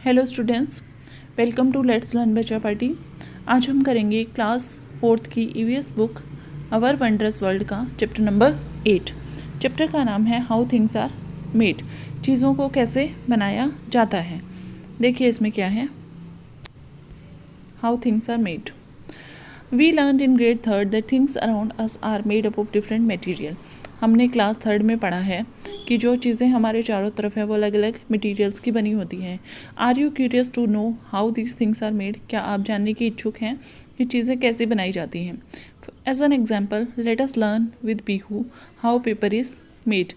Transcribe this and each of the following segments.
Hello students, welcome to let's learn बच्चा party. आज हम करेंगे क्लास 4th की EVS book our wondrous world का चैप्टर नंबर 8। चैप्टर का नाम है हाउ थिंग्स आर मेड, चीज़ों को कैसे बनाया जाता है। देखिए इसमें क्या है, how things are made. We learn in grade 3rd that things around us are made up of different material. हमने क्लास 3rd में पढ़ा है कि जो चीज़ें हमारे चारों तरफ है वो अलग अलग मटेरियल्स की बनी होती हैं। Are you curious to know how these things are made? क्या आप जानने की इच्छुक हैं कि चीज़ें कैसे बनाई जाती हैं? As an example let us learn with Pihu how paper is made.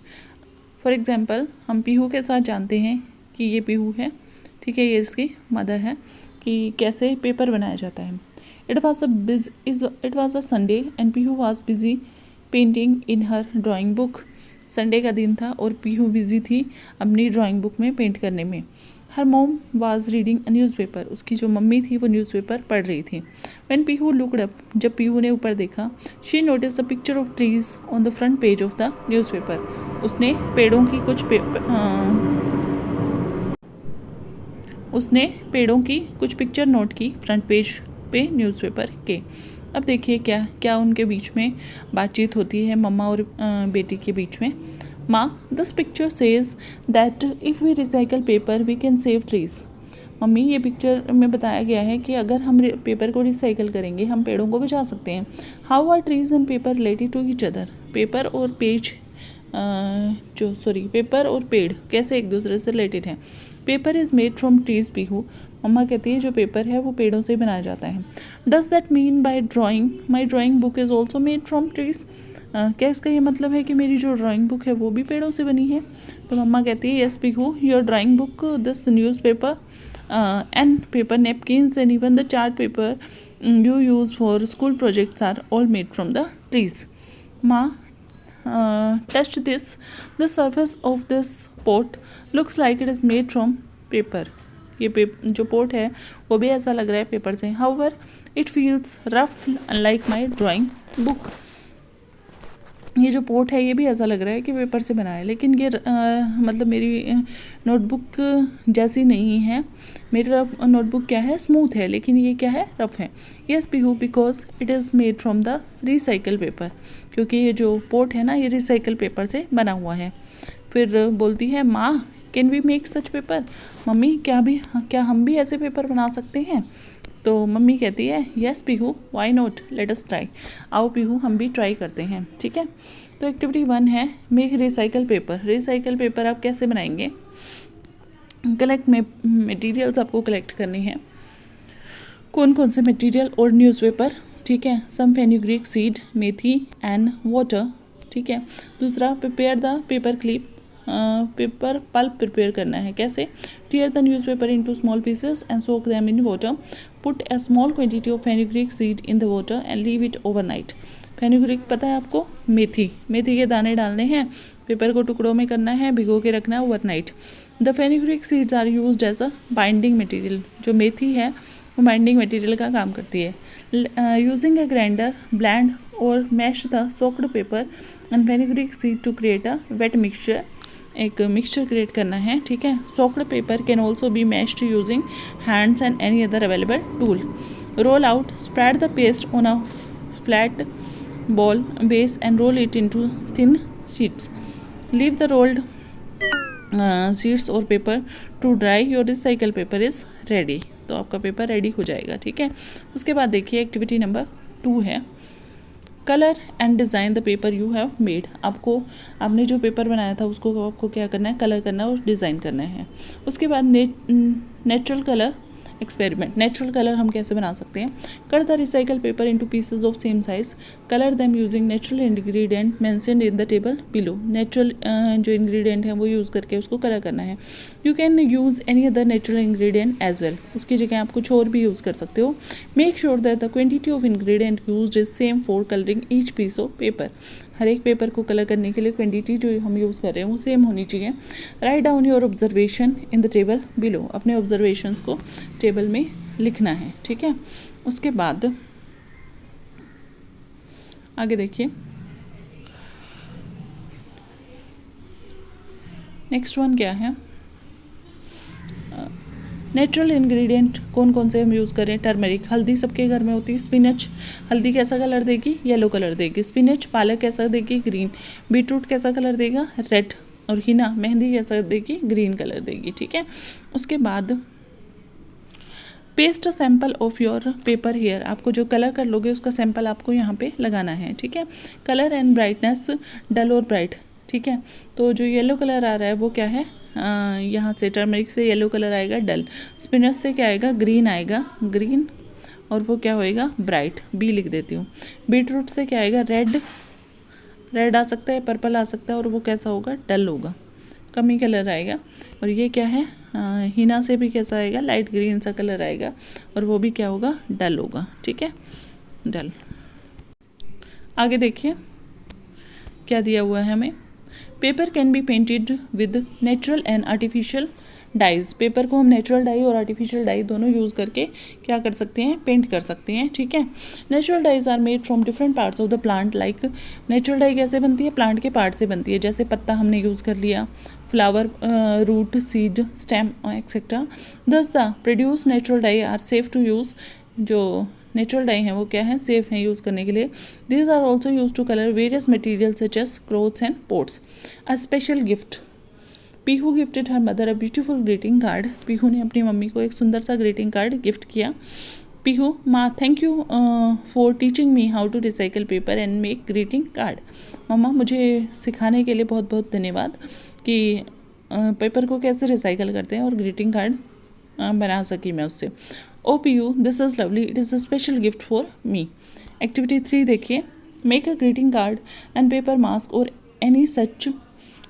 For example हम पीहू के साथ जानते हैं कि ये पीहू है, ठीक है, ये इसकी मदर है, कि कैसे पेपर बनाया जाता है। It was a Sunday and Pihu was busy painting in her drawing book. Sunday का दिन था और पीहू बिजी थी अपनी ड्राइंग बुक में पेंट करने में। Her mom was reading a newspaper, उसकी जो मम्मी थी वो न्यूज़पेपर पढ़ रही थी। व्हेन पीहू लुक्ड अप, जब पीहू ने ऊपर देखा, she notice the picture of trees on the front page of the newspaper. उसने पेड़ों की कुछ पिक्चर नोट की फ्रंट पेज पे न्यूज़पेपर के। अब देखिए क्या क्या उनके बीच में बातचीत होती है, मम्मा और बेटी के बीच में। माँ, this picture says that if we recycle paper we can save trees. Mummy, ये पिक्चर में बताया गया है कि अगर हम पेपर को रिसाइकल करेंगे हम पेड़ों को बचा सकते हैं। How are trees and paper related to each other? Paper और पेड़ कैसे एक दूसरे से रिलेटेड हैं? Paper is made from trees Pihu. मम्मा कहती है जो पेपर है वो पेड़ों से बनाया जाता है। Does that mean by drawing my drawing book is also made from trees? क्या इसका ये मतलब है कि मेरी जो ड्राइंग बुक है वो भी पेड़ों से बनी है? तो मम्मा कहती है yes Pihu, your drawing book, this newspaper and paper napkins and even the chart paper you use for school projects are all made from the trees. माँ, touched this, the surface of this pot looks like it is made from paper. ये जो pot है वो भी ऐसा लग रहा है पेपर से। However, it feels rough unlike my drawing book. ये जो पोट है ये भी ऐसा लग रहा है कि पेपर से बना है, लेकिन ये मतलब मेरी नोटबुक जैसी नहीं है। मेरी नोटबुक क्या है, स्मूथ है, लेकिन ये क्या है, रफ है। Yes Pihu, because it is made from the recycle paper, क्योंकि ये जो पोट है ना ये रिसाइकल पेपर से बना हुआ है। फिर बोलती है माँ, can we make such paper? Mummy, क्या हम भी ऐसे पेपर बना सकते हैं? तो मम्मी कहती है yes Pihu, why not, let us try. आओ पीहू हम भी ट्राई करते हैं, ठीक है। तो एक्टिविटी 1 है make recycle paper. Recycle paper आप कैसे बनाएंगे? कलेक्ट में मटेरियल्स आपको कलेक्ट करने हैं। कौन कौन से मटेरियल? और न्यूज़पेपर, ठीक है, some fenugreek seed, methi and water, ठीक है। दूसरा prepare the paper clip, paper pulp prepare करना है। कैसे? Tear the newspaper into small pieces and soak them in water. Put a small quantity of fenugreek seed in the water and leave it overnight. Fenugreek पता है आपको? मेथी के दाने डालने हैं, पेपर को टुकड़ों में करना है, भिगो के रखना है overnight. The fenugreek seeds are used as a binding material. जो मेथी है वो बाइंडिंग मटेरियल का काम करती है। यूजिंग अ ग्राइंडर ब्लेंड और mash the soaked paper and fenugreek seed to create a wet mixture. एक मिक्सचर क्रिएट करना है, ठीक है। Soaked paper can also be mashed using hands and any other available tool. Roll out, spread the paste on a flat ball base and roll it into thin sheets. Leave the rolled sheets और paper to dry, your recycle paper is ready. तो आपका paper ready हो जाएगा, ठीक है। उसके बाद देखिए एक्टिविटी नंबर 2 है colour and design the paper you have made. आपने जो पेपर बनाया था उसको आपको क्या करना है, कलर करना है और डिज़ाइन करना है। उसके बाद natural colour experiment. Natural colour हम कैसे बना सकते हैं? Cut the recycle paper into pieces of same size, colour them using natural ingredient mentioned in the table below. Natural जो इंग्रेडिएंट है वो यूज़ करके उसको कलर करना है। You can use any other natural ingredient as well, उसकी जगह आप कुछ और भी यूज़ कर सकते हो। Make sure that the quantity of ingredient used is same for colouring each piece of paper. हर एक पेपर को कलर करने के लिए क्वांटिटी जो हम यूज़ कर रहे हैं वो सेम होनी चाहिए। Write down your observation in the table below. अपने ऑब्जर्वेशंस को टेबल में लिखना है, ठीक है। उसके बाद आगे देखिए, नेक्स्ट वन क्या है? नेचुरल इंग्रेडिएंट कौन कौन से हम यूज़ करें? टर्मरिक, हल्दी सबके घर में होती है। स्पिनच, हल्दी कैसा कलर देगी? येलो कलर देगी। स्पिनच, पालक कैसा देगी? ग्रीन। बीटरूट कैसा कलर देगा? रेड। और हिना, मेहंदी कैसा देगी? ग्रीन कलर देगी। ठीक है, उसके बाद paste a sample of your paper here, आपको जो कलर कर लोगे उसका सैम्पल आपको यहाँ पे लगाना है। ठीक है, कलर एंड ब्राइटनेस, डल और ब्राइट। ठीक है, तो जो येलो कलर आ रहा है वो क्या है? यहाँ से टर्मरिक से येलो कलर आएगा डल, स्पिनच से क्या आएगा? ग्रीन आएगा, ग्रीन, और वो क्या होएगा? ब्राइट, बी लिख देती हूँ। बीटरूट से क्या आएगा? रेड, रेड आ सकता है, पर्पल आ सकता है, और वो कैसा होगा? डल होगा, कमी कलर आएगा। और ये क्या है? हिना से भी कैसा आएगा? लाइट ग्रीन सा कलर आएगा, और वो भी क्या होगा? डल होगा। ठीक है, डल। आगे देखिए क्या दिया हुआ है हमें। Paper can be painted with natural and artificial dyes, paper को हम नेचुरल डाई और आर्टिफिशियल डाई दोनों यूज़ करके क्या कर सकते हैं? पेंट कर सकते हैं। ठीक है, natural dyes are made from different parts of the plant. Like natural dye कैसे बनती है? प्लांट के पार्ट से बनती है, जैसे पत्ता हमने यूज़ कर लिया, flower, root, seed, stem etcetera. Thus the produce natural dye are safe to use, जो नेचुरल डाई हैं वो क्या है? सेफ हैं यूज़ करने के लिए। These are also use to colour various material such as clothes and pots. A special gift, Pihu gifted her mother a beautiful greeting card, Pihu ने अपनी मम्मी को एक सुंदर सा ग्रीटिंग कार्ड गिफ्ट किया। पीहू, माँ thank you for teaching me how to recycle paper and make greeting card, मम्मा मुझे सिखाने के लिए बहुत बहुत धन्यवाद कि पेपर को कैसे रिसाइकल करते हैं और ग्रीटिंग कार्ड बना सकी मैं उससे। Oh Pihu, this is lovely, it is a special gift for me. Activity 3 देखिए, make a greeting card and paper mask और any such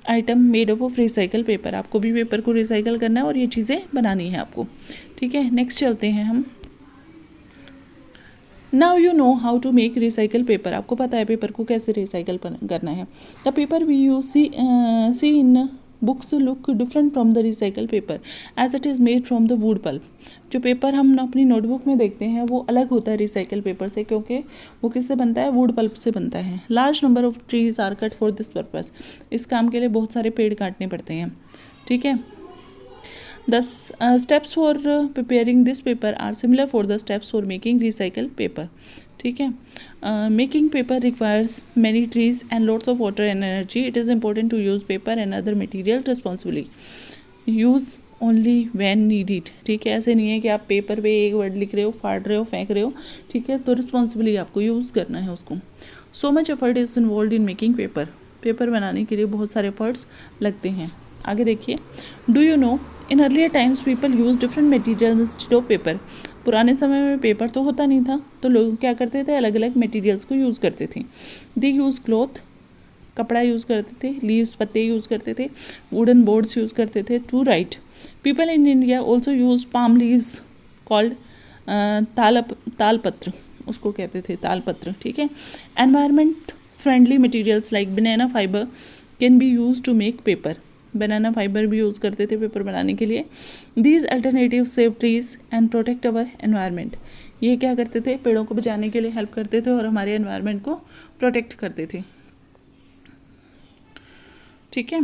item made up of recycle paper, आपको भी पेपर को रिसाइकल करना है और ये चीज़ें बनानी है आपको। ठीक है, नेक्स्ट चलते हैं हम। Now you know how to make recycle paper, आपको पता है पेपर को कैसे रिसाइकल करना है। The paper we you see in books look different from the recycle paper as it is made from the wood pulp, जो paper हम अपनी नोटबुक में देखते हैं वो अलग होता है रिसाइकल पेपर से, क्योंकि वो किससे बनता है? वुड पल्प से बनता है। Large number of trees are cut for this purpose, इस काम के लिए बहुत सारे पेड़ काटने पड़ते हैं। ठीक है, the steps for preparing this paper are similar for the steps for making recycle paper. ठीक है, making paper requires many trees and lots of water and energy, it is important to use paper and other material responsibly, use only when needed. ठीक है, ऐसे नहीं है कि आप paper पे एक वर्ड लिख रहे हो, फाड़ रहे हो, फेंक रहे हो। ठीक है, तो रिस्पॉन्सिबली आपको यूज़ करना है उसको। So much effort is involve in making paper, paper बनाने के लिए बहुत सारे एफर्ट्स लगते हैं। आगे देखिए, do you no in earlier times people use different material instead of paper, पुराने समय में पेपर तो होता नहीं था तो लोग क्या करते थे? अलग अलग मटेरियल्स को यूज़ करते थे। दे यूज़ क्लॉथ, कपड़ा यूज़ करते थे, लीव्स, पत्ते यूज़ करते थे, वुडन बोर्ड्स यूज़ करते थे to write. People in India also use palm leaves called तालपत्र, उसको कहते थे तालपत्र। ठीक है, environment friendly materials like banana fibre can be use to make paper, banana fibre भी यूज़ करते थे पेपर बनाने के लिए। These alternative save trees and protect our environment, ये क्या करते थे? पेड़ों को बचाने के लिए हेल्प करते थे और हमारे एनवायरनमेंट को प्रोटेक्ट करते थे। ठीक है,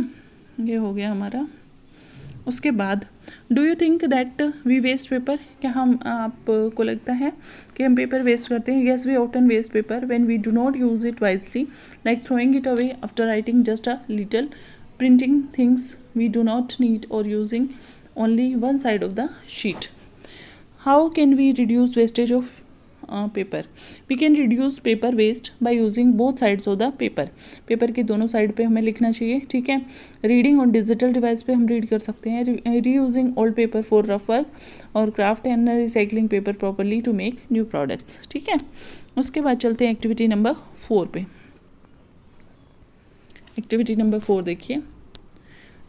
ये हो गया हमारा। उसके बाद do you think that we waste paper, क्या हम आपको लगता है कि हम पेपर वेस्ट करते हैं? Yes, we often waste paper when we do not use it wisely, like throwing it away after writing just a little, printing things we do not need or using only one side of the sheet. How can we reduce wastage of paper? We can reduce paper waste by using both sides of the paper. Paper की दोनों side पे हमें लिखना चाहिए। ठीक है, reading और digital device पे हम रीड कर सकते हैं। Reusing old paper for rough work और craft and recycling paper properly to make new products. ठीक है, उसके बाद चलते हैं एक्टिविटी नंबर 4 पे। एक्टिविटी नंबर 4 देखिए,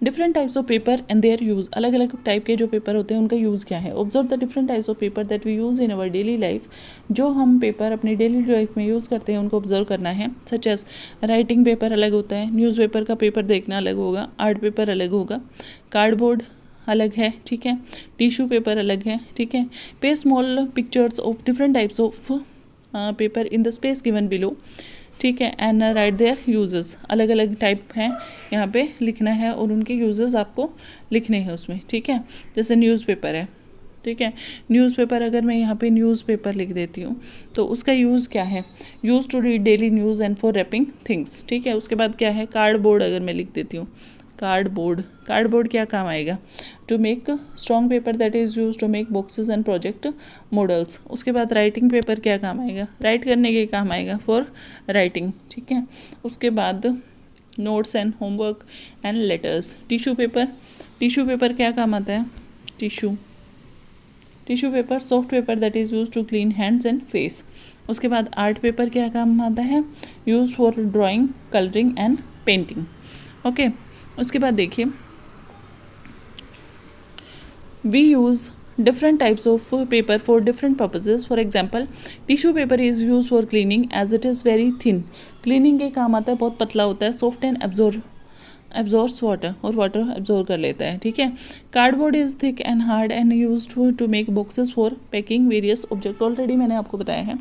different types of paper and there use, अलग अलग टाइप के जो पेपर होते हैं उनका यूज़ क्या है। Observe the different types of paper that we use in our daily life, जो हम पेपर अपनी डेली लाइफ में यूज़ करते हैं उनको ऑब्जर्व करना है। सच एज राइटिंग पेपर अलग होता है, न्यूज़पेपर का पेपर देखना अलग होगा, आर्ट पेपर अलग होगा, कार्डबोर्ड अलग है। ठीक है, टिश्यू पेपर अलग है। ठीक है, पे small pictures of different types of paper in the space given below. ठीक है, एंड राइट देयर यूजेस, अलग अलग टाइप हैं यहाँ पे लिखना है और उनके यूजेस आपको लिखने हैं उसमें। ठीक है, जैसे न्यूज़पेपर है, ठीक है। न्यूज़पेपर, अगर मैं यहाँ पे न्यूज़पेपर लिख देती हूँ तो उसका यूज़ क्या है, use to read daily news and for wrapping things, ठीक है। उसके बाद क्या है, कार्डबोर्ड, अगर मैं लिख देती हूँ कार्डबोर्ड, कार्डबोर्ड क्या काम आएगा, to make strong paper that is use to make boxes and project models. उसके बाद राइटिंग पेपर क्या काम आएगा, राइट करने के काम आएगा, फॉर राइटिंग, ठीक है। उसके बाद notes and homework and letters. Tissue paper, tissue paper क्या काम आता है, tissue paper soft paper that is use to clean hands and face. उसके बाद आर्ट पेपर क्या काम आता है, use for drawing, colouring and painting, okay. उसके बाद देखिए, we use different types of paper for different purposes. For example, tissue paper is used for cleaning as it is very thin. cleaning के काम आता है, बहुत पतला होता है, soft and absorbs water, और वाटर एब्जॉर्ब कर लेता है, ठीक है। Cardboard is thick and hard and use to make boxes for packing various object, already मैंने आपको बताया है।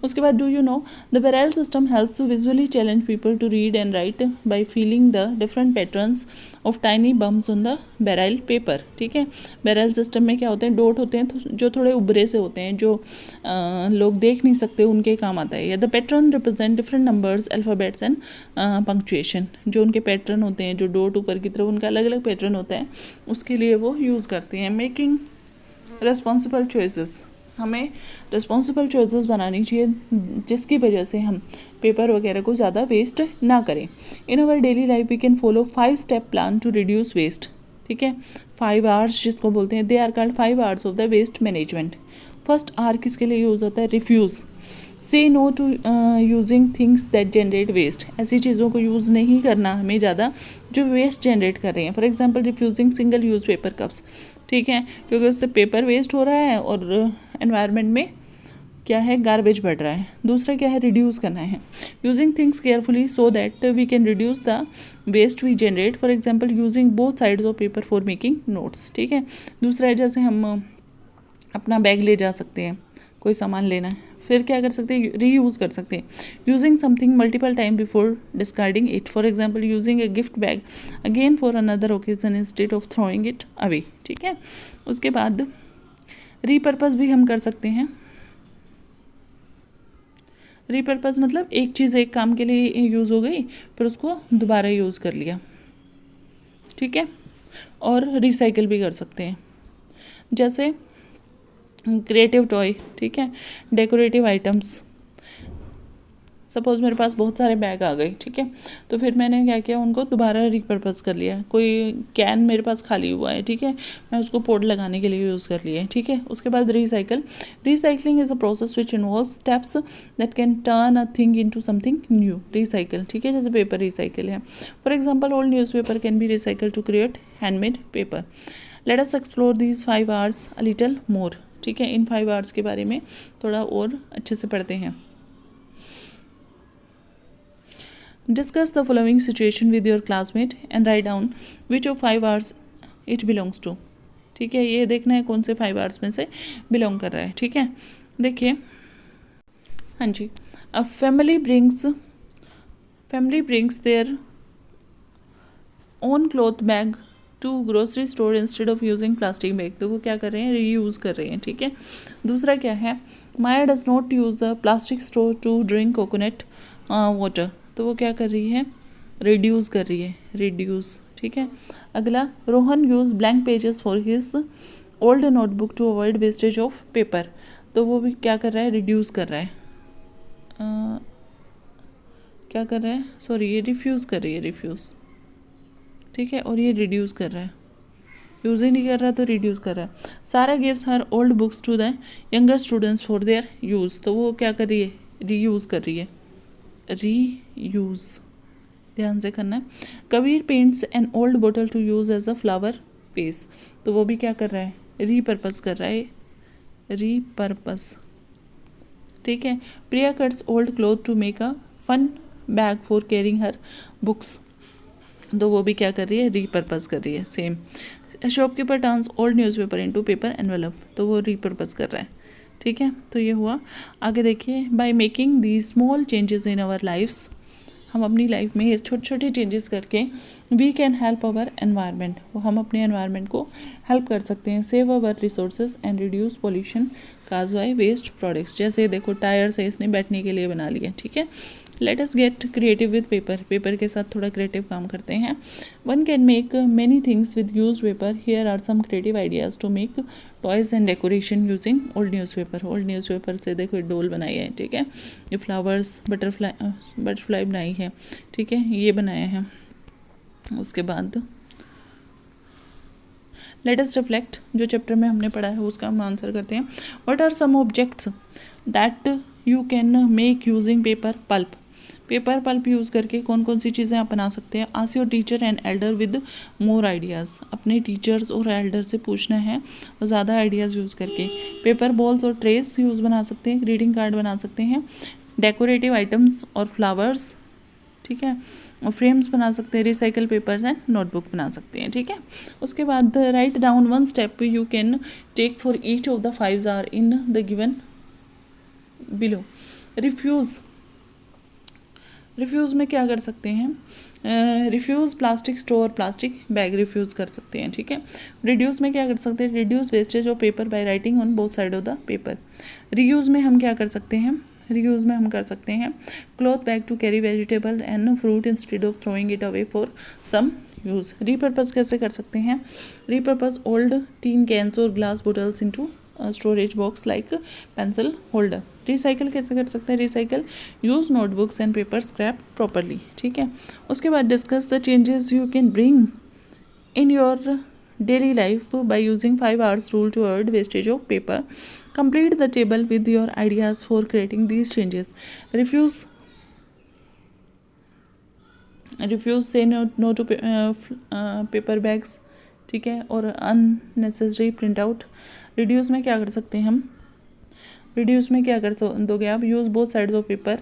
उसके बाद do you know the braille system helps to visually challenge people to read and write by feeling the different patterns of tiny bumps on the braille paper, ठीक है। बेरेल system में क्या होते हैं, डॉट होते हैं जो थोड़े उभरे से होते हैं, जो लोग देख नहीं सकते, उनके काम आता है। या the pattern represent different numbers, alphabets and punctuation, जो उनके पैटर्न होते हैं, जो डॉट ऊपर की तरफ, उनका अलग अलग पैटर्न होता है, उसके लिए वो यूज़ करते हैं। मेकिंग रिस्पॉन्सिबल चॉइसेस, हमें रिस्पॉन्सिबल चॉइसेस बनानी चाहिए जिसकी वजह से हम पेपर वगैरह को ज़्यादा वेस्ट ना करें। In our daily life we can follow 5 step plan to reduce waste, ठीक है। 5 आवर्स जिसको बोलते हैं, they are called 5 Rs of the waste management. First R किसके लिए यूज़ होता है, refuse, say no to using things that generate waste, ऐसी चीज़ों को यूज़ नहीं करना हमें ज़्यादा जो वेस्ट जनरेट कर रहे हैं। For example refusing single use paper cups, ठीक है, क्योंकि उससे पेपर वेस्ट हो रहा है और एनवायरनमेंट में क्या है, गार्बेज बढ़ रहा है। दूसरा क्या है, रिड्यूस करना है, using things carefully so that we can reduce the waste we generate. For example using both sides of paper for making notes, ठीक है। दूसरा है, जैसे हम अपना बैग ले जा सकते हैं, कोई सामान लेना है, फिर क्या कर सकते हैं, रीयूज़ कर सकते हैं, using something multiple time before discarding it. For example using a gift bag again for another occasion instead of throwing it away, ठीक है। उसके बाद रीपर्पज़ भी हम कर सकते हैं। रीपर्पज़ मतलब एक चीज़ एक काम के लिए यूज़ हो गई, फिर उसको दोबारा यूज़ कर लिया, ठीक है। और रिसाइकिल भी कर सकते हैं, जैसे क्रिएटिव टॉय, ठीक है, डेकोरेटिव आइटम्स। सपोज़ मेरे पास बहुत सारे बैग आ गए, ठीक है, तो फिर मैंने क्या किया, उनको दोबारा रिपर्पज़ कर लिया। कोई कैन मेरे पास खाली हुआ है, ठीक है, मैं उसको पॉट लगाने के लिए यूज़ कर लिया, ठीक है। उसके बाद recycling is a process which involve steps that can turn a thing into something new. Recycle, ठीक है, जैसे पेपर रिसाइकिल है। For example old newspaper can be recycle to create handmade paper. Let us explore these 5 R's a little more, ठीक है। इन 5 hours के बारे में थोड़ा और अच्छे से पढ़ते हैं। Discuss the following situation with your classmate and write down which of 5 R's it belongs to, ठीक है। ये देखना है कौन से 5 आवर्स में से बिलोंग कर रहा है, ठीक है। देखिए, हाँ जी, a family brings their own cloth bag to grocery store instead of using plastic bag, तो वो क्या कर रहे हैं, रीयूज़ कर रहे हैं, ठीक है। दूसरा क्या है, Maya does not use the plastic straw to drink coconut water, तो वो क्या कर रही है, रिड्यूस कर रही है, रिड्यूस, ठीक है। अगला, Rohan use blank pages for his old notebook to avoid wastage of paper, तो वो भी क्या कर रहा है, रिड्यूस कर रहा है, क्या कर रहा है, सॉरी, ये रिफ्यूज़ कर रही है, रिफ्यूज़, ठीक है, और ये रिड्यूस कर रहा है, यूज़ ही नहीं कर रहा तो रिड्यूस कर रहा है। सारा gives her old books to the younger students for their use, तो वो क्या कर रही है, रीयूज़ कर रही है, रीयूज़, ध्यान से करना है। कबीर पेंट्स एन ओल्ड बोतल to use as a flower vase, तो वो भी क्या कर रहा है, रीपर्पज़ कर रहा है, रीपर्पज़, ठीक है। Priya cuts old cloth to make a fun bag for carrying her books, तो वो भी क्या कर रही है, रीपर्पज़ कर रही है, same. Shopkeeper turns old newspaper into paper envelope, तो वो रीपर्पज़ कर रहा है, ठीक है। तो ये हुआ। आगे देखिए, by making the small changes in our lives, हम अपनी लाइफ में ये छोटे छोटे चेंजेस करके we can help our environment, वो हम अपने एनवायरनमेंट को हेल्प कर सकते हैं। Save our resources and reduce pollution cause by waste products. जैसे देखो टायर से इसने बैठने के लिए बना लिया, ठीक है। Let us get creative with paper, paper के साथ थोड़ा क्रिएटिव काम करते हैं। One can make many things with use paper, here are some creative ideas to make toys and decoration using old newspaper. Old newspaper से देखो ये डोल बनाई है, ठीक है, ये फ्लावर्स बटरफ्लाई बनाई है, ठीक है, ये बनाया है। उसके बाद लेट अस रिफ्लेक्ट, जो चैप्टर में हमने पढ़ा है उसका हम आंसर करते हैं। What are some objects that you can make using paper pulp, paper pulp use करके कौन कौन सी चीज़ें आप बना सकते हैं। Ask your teacher and elder with more ideas, अपने टीचर्स और एल्डर से पूछना है और ज़्यादा आइडियाज़ यूज़ करके। पेपर बॉल्स और ट्रेस यूज़ बना सकते हैं, ग्रीटिंग कार्ड बना सकते हैं, डेकोरेटिव आइटम्स और फ्लावर्स, ठीक है, और फ्रेम्स बना सकते हैं, रिसाइकल पेपर्स एंड नोटबुक बना सकते हैं, ठीक है। उसके बाद write down one step you can take for each of the 5 R's in the given below. Refuse में क्या कर सकते हैं, refuse plastic store, plastic bag refuse कर सकते हैं, ठीक है। रिड्यूस में क्या कर सकते हैं, reduce wastage of paper by writing on both side of the paper. Reuse में हम क्या कर सकते हैं, रीयूज़ में हम कर सकते हैं cloth bag to carry vegetable and fruit instead of throwing it away for some use. Repurpose कैसे कर सकते हैं, रीपर्पज़ ओल्ड टीन कैंस और glass bottles into storage box like pencil holder. Recycle कैसे कर सकते हैं, recycle use notebooks and paper scrap properly, ठीक है। उसके बाद discuss the changes you can bring in your daily life by using 5 hours rule to avoid wastage of paper. Complete the table with your ideas for creating these changes. Refuse say no to paper bags, ठीक है, और unnecessary print out. Reduce में क्या कर सकते हैं हम, reduce में क्या कर दोगे आप, use both sides of paper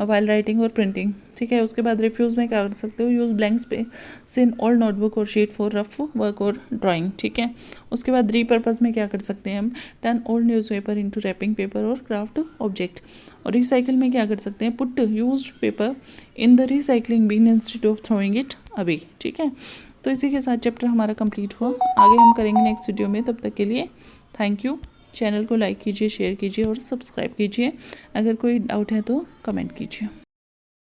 while writing और प्रिंटिंग, ठीक है। उसके बाद रिफ्यूज़ में क्या कर सकते हो, use blank space in old notebook और शीट फॉर रफ वर्क और ड्राइंग, ठीक है। उसके बाद रीपर्पज़ में क्या कर सकते हैं हम, turn old newspaper into wrapping paper और क्राफ्ट ऑब्जेक्ट। और रिसाइकिल में क्या कर सकते हैं, put used paper in the recycling bin instead of throwing it away, ठीक है। तो इसी के साथ चैप्टर हमारा कंप्लीट हुआ, आगे हम करेंगे नेक्स्ट वीडियो में। तब तक के लिए थैंक यू। चैनल को लाइक कीजिए, शेयर कीजिए और सब्सक्राइब कीजिए। अगर कोई डाउट है तो कमेंट कीजिए।